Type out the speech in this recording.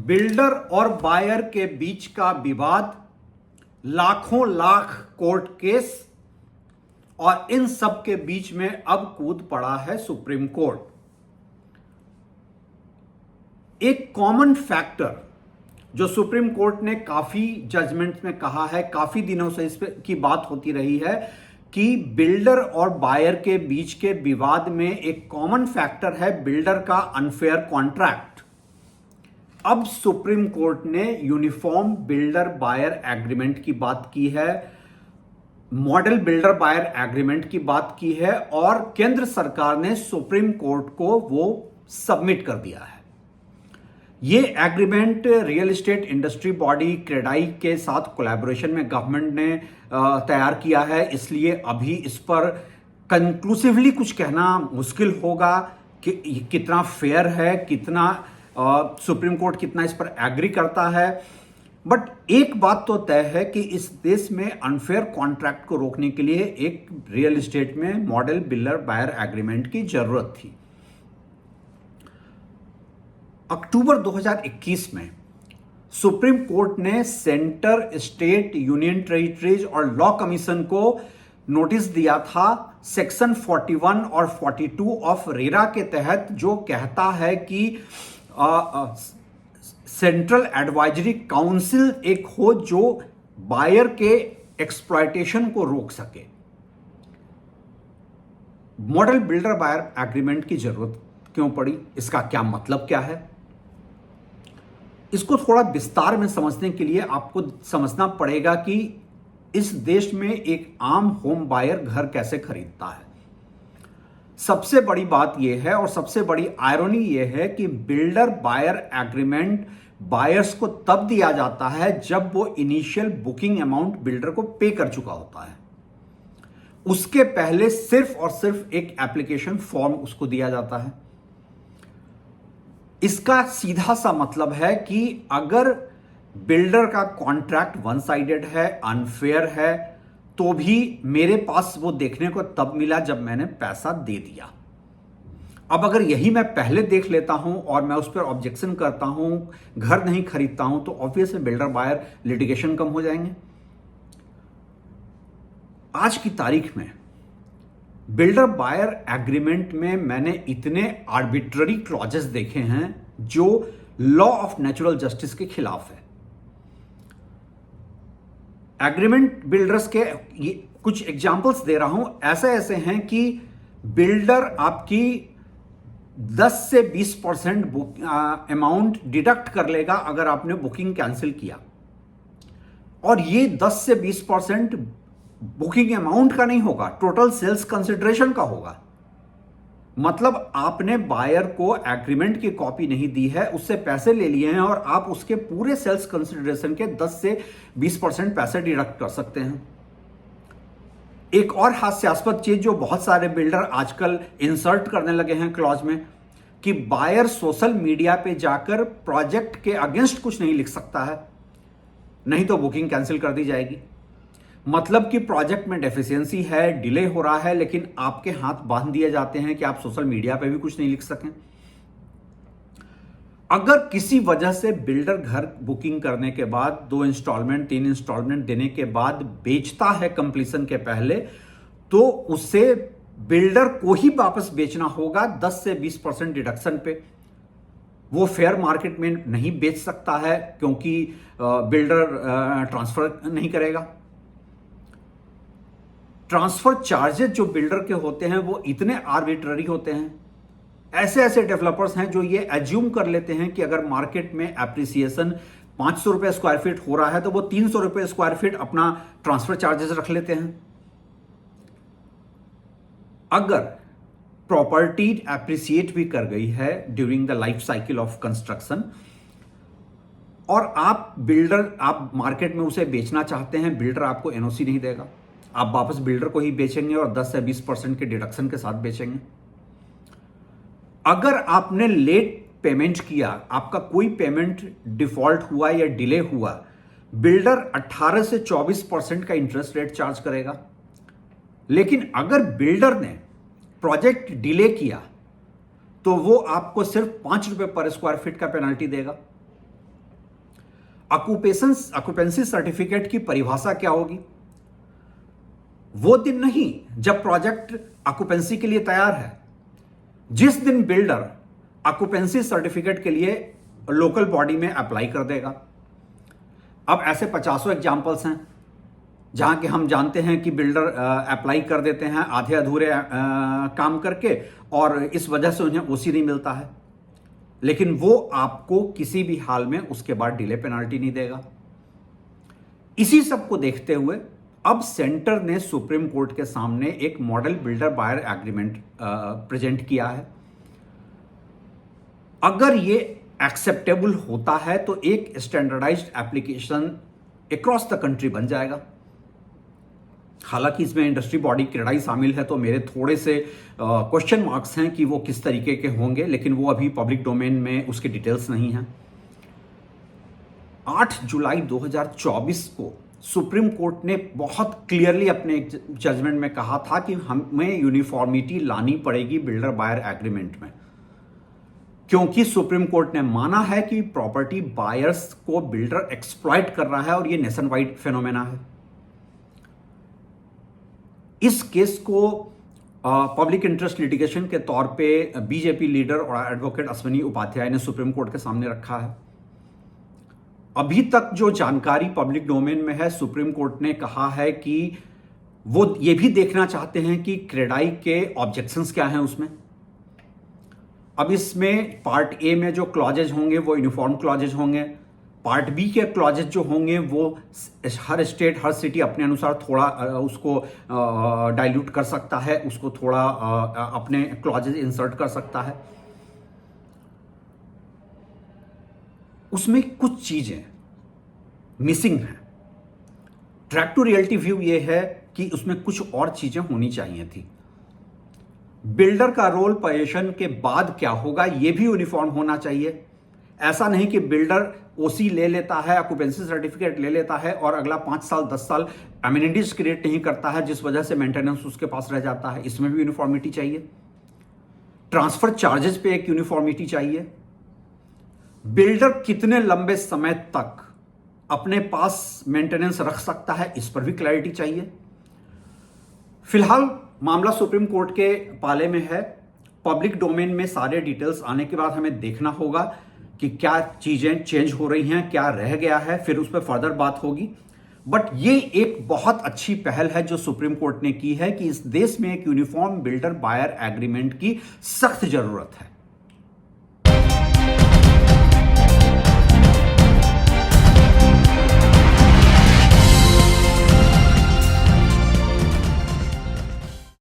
Builder और buyer के बीच का विवाद, लाखों लाख कोर्ट केस और इन सब के बीच में अब कूद पड़ा है सुप्रीम कोर्ट। एक कॉमन फैक्टर जो सुप्रीम कोर्ट ने काफी जजमेंट में कहा है, काफी दिनों से इस की बात होती रही है कि बिल्डर और बायर के बीच के विवाद में एक कॉमन फैक्टर है बिल्डर का अनफेयर कॉन्ट्रैक्ट। अब सुप्रीम कोर्ट ने यूनिफॉर्म बिल्डर बायर एग्रीमेंट की बात की है, मॉडल बिल्डर बायर एग्रीमेंट की बात की है और केंद्र सरकार ने सुप्रीम कोर्ट को वो सबमिट कर दिया है। ये agreement real estate industry body CREDAI के साथ कोलैबोरेशन में गवर्नमेंट ने तैयार किया है, इसलिए अभी इस पर कंक्लूसिवली कुछ कहना मुश्किल होगा कि कितना फेयर है, कितना सुप्रीम कोर्ट कितना इस पर एग्री करता है। बट एक बात तो तय है कि इस देश में अनफेयर कॉन्ट्रैक्ट को रोकने के लिए एक रियल एस्टेट में मॉडल बिल्डर बायर एग्रीमेंट की जरूरत थी। अक्टूबर 2021 में सुप्रीम कोर्ट ने सेंटर, स्टेट, यूनियन टेरिटरीज और लॉ कमीशन को नोटिस दिया था सेक्शन 41 और 42 ऑफ रेरा के तहत, जो कहता है कि सेंट्रल एडवाइजरी काउंसिल एक हो जो बायर के एक्सप्लॉयटेशन को रोक सके। मॉडल बिल्डर बायर एग्रीमेंट की जरूरत क्यों पड़ी, इसका क्या मतलब क्या है, इसको थोड़ा विस्तार में समझने के लिए आपको समझना पड़ेगा कि इस देश में एक आम होम बायर घर कैसे खरीदता है। सबसे बड़ी बात यह है और सबसे बड़ी आयरनी यह है कि बिल्डर बायर एग्रीमेंट बायर्स को तब दिया जाता है जब वो इनिशियल बुकिंग अमाउंट बिल्डर को पे कर चुका होता है। उसके पहले सिर्फ और सिर्फ एक एप्लीकेशन फॉर्म उसको दिया जाता है। इसका सीधा सा मतलब है कि अगर बिल्डर का कॉन्ट्रैक्ट वन साइडेड है, अनफेयर है, तो भी मेरे पास वो देखने को तब मिला जब मैंने पैसा दे दिया। अब अगर यही मैं पहले देख लेता हूं और मैं उस पर ऑब्जेक्शन करता हूं, घर नहीं खरीदता हूं, तो ऑब्वियस बिल्डर बायर लिटिगेशन कम हो जाएंगे। आज की तारीख में बिल्डर बायर एग्रीमेंट में मैंने इतने आर्बिट्ररी क्लॉजेस देखे हैं जो लॉ ऑफ नेचुरल जस्टिस के खिलाफ है। एग्रीमेंट बिल्डर्स के ये कुछ एग्जांपल्स दे रहा हूं, ऐसे हैं कि बिल्डर आपकी 10 से 20% अमाउंट डिडक्ट कर लेगा अगर आपने बुकिंग कैंसिल किया, और ये 10 से 20% बुकिंग अमाउंट का नहीं होगा, टोटल सेल्स कंसिडरेशन का होगा। मतलब आपने बायर को एग्रीमेंट की कॉपी नहीं दी है, उससे पैसे ले लिए हैं और आप उसके पूरे सेल्स कंसिडरेशन के 10 से 20% पैसे डिडक्ट कर सकते हैं। एक और हास्यास्पद चीज जो बहुत सारे बिल्डर आजकल इंसर्ट करने लगे हैं क्लॉज में, कि बायर सोशल मीडिया पे जाकर प्रोजेक्ट के अगेंस्ट कुछ नहीं लिख सकता है, नहीं तो बुकिंग कैंसिल कर दी जाएगी। मतलब कि प्रोजेक्ट में डेफिशिएंसी है, डिले हो रहा है, लेकिन आपके हाथ बांध दिए जाते हैं कि आप सोशल मीडिया पे भी कुछ नहीं लिख सकें। अगर किसी वजह से बिल्डर घर बुकिंग करने के बाद 2 इंस्टॉलमेंट 3 इंस्टॉलमेंट देने के बाद बेचता है कंप्लीशन के पहले, तो उसे बिल्डर को ही वापस बेचना होगा 10 से 20% डिडक्शन पे। वो फेयर मार्केट में नहीं बेच सकता है क्योंकि बिल्डर ट्रांसफर नहीं करेगा। ट्रांसफर चार्जेस जो बिल्डर के होते हैं वो इतने आर्बिट्ररी होते हैं। ऐसे डेवलपर्स हैं जो ये एज्यूम कर लेते हैं कि अगर मार्केट में एप्रिसिएशन 500 रुपए स्क्वायर फीट हो रहा है तो वो 300 रुपए स्क्वायर फीट अपना ट्रांसफर चार्जेस रख लेते हैं। अगर प्रॉपर्टी एप्रिसिएट भी कर गई है during the life cycle of construction और आप मार्केट में उसे बेचना चाहते हैं, बिल्डर आपको एनओसी नहीं देगा, आप वापस बिल्डर को ही बेचेंगे और 10 से 20% के डिडक्शन के साथ बेचेंगे। अगर आपने लेट पेमेंट किया, आपका कोई पेमेंट डिफॉल्ट हुआ या डिले हुआ, बिल्डर 18 से 24% का इंटरेस्ट रेट चार्ज करेगा। लेकिन अगर बिल्डर ने प्रोजेक्ट डिले किया तो वो आपको सिर्फ 5 रुपए पर स्क्वायर फीट का पेनल्टी देगा। ऑक्यूपेंसी सर्टिफिकेट की परिभाषा क्या होगी? वो दिन नहीं जब प्रोजेक्ट ऑक्यूपेंसी के लिए तैयार है, जिस दिन बिल्डर ऑक्यूपेंसी सर्टिफिकेट के लिए लोकल बॉडी में अप्लाई कर देगा। अब ऐसे 50 एग्जाम्पल्स हैं जहां कि हम जानते हैं कि बिल्डर अप्लाई कर देते हैं आधे अधूरे काम करके, और इस वजह से उन्हें ओसी नहीं मिलता है, लेकिन वो आपको किसी भी हाल में उसके बाद डिले पेनाल्टी नहीं देगा। इसी सब को देखते हुए अब सेंटर ने सुप्रीम कोर्ट के सामने एक model builder buyer agreement present किया है। अगर ये एक्सेप्टेबल होता है तो एक standardised application across the country बन जाएगा। हालांकि इसमें इंडस्ट्री बॉडी क्रेडाई शामिल है, तो मेरे थोड़े से क्वेश्चन मार्क्स हैं कि वो किस तरीके के होंगे, लेकिन वो अभी पब्लिक डोमेन में उसके डिटेल्स नहीं हैं। 8 जुलाई 2024 को सुप्रीम कोर्ट ने बहुत क्लियरली अपने जजमेंट में कहा था कि हमें यूनिफॉर्मिटी लानी पड़ेगी बिल्डर बायर एग्रीमेंट में, क्योंकि सुप्रीम कोर्ट ने माना है कि प्रॉपर्टी बायर्स को बिल्डर एक्सप्लॉइट कर रहा है और ये नेशन वाइड फेनोमेना है। इस केस को पब्लिक इंटरेस्ट लिटिगेशन के तौर पे बीजेपी लीडर और एडवोकेट अश्विनी उपाध्याय ने सुप्रीम कोर्ट के सामने रखा है। अभी तक जो जानकारी पब्लिक डोमेन में है, सुप्रीम कोर्ट ने कहा है कि वो ये भी देखना चाहते हैं कि क्रेडाई के ऑब्जेक्शंस क्या हैं उसमें। अब इसमें पार्ट ए में जो क्लॉजेज होंगे वो यूनिफॉर्म क्लॉजेज होंगे, पार्ट बी के क्लॉजेज जो होंगे वो हर स्टेट हर सिटी अपने अनुसार थोड़ा उसको डाइल्यूट कर सकता है, उसको थोड़ा अपने क्लॉजेज इंसर्ट कर सकता है। उसमें कुछ चीजें मिसिंग हैं। ट्रैक टू रियलिटी व्यू ये है कि उसमें कुछ और चीजें होनी चाहिए थी। बिल्डर का रोल पोजीशन के बाद क्या होगा ये भी यूनिफॉर्म होना चाहिए। ऐसा नहीं कि बिल्डर ओसी ले लेता है, ऑक्यूपेंसी सर्टिफिकेट ले लेता है और अगला 5 साल 10 साल एमिनिटीज क्रिएट नहीं करता है, जिस वजह से मेंटेनेंस उसके पास रह जाता है। इसमें भी यूनिफॉर्मिटी चाहिए। ट्रांसफर चार्जेस पे एक यूनिफॉर्मिटी चाहिए। बिल्डर कितने लंबे समय तक अपने पास मेंटेनेंस रख सकता है, इस पर भी क्लैरिटी चाहिए। फिलहाल मामला सुप्रीम कोर्ट के पाले में है। पब्लिक डोमेन में सारे डिटेल्स आने के बाद हमें देखना होगा कि क्या चीजें चेंज हो रही हैं, क्या रह गया है, फिर उस पर फर्दर बात होगी। बट ये एक बहुत अच्छी पहल है जो सुप्रीम कोर्ट ने की है कि इस देश में एक यूनिफॉर्म बिल्डर बायर एग्रीमेंट की सख्त जरूरत है।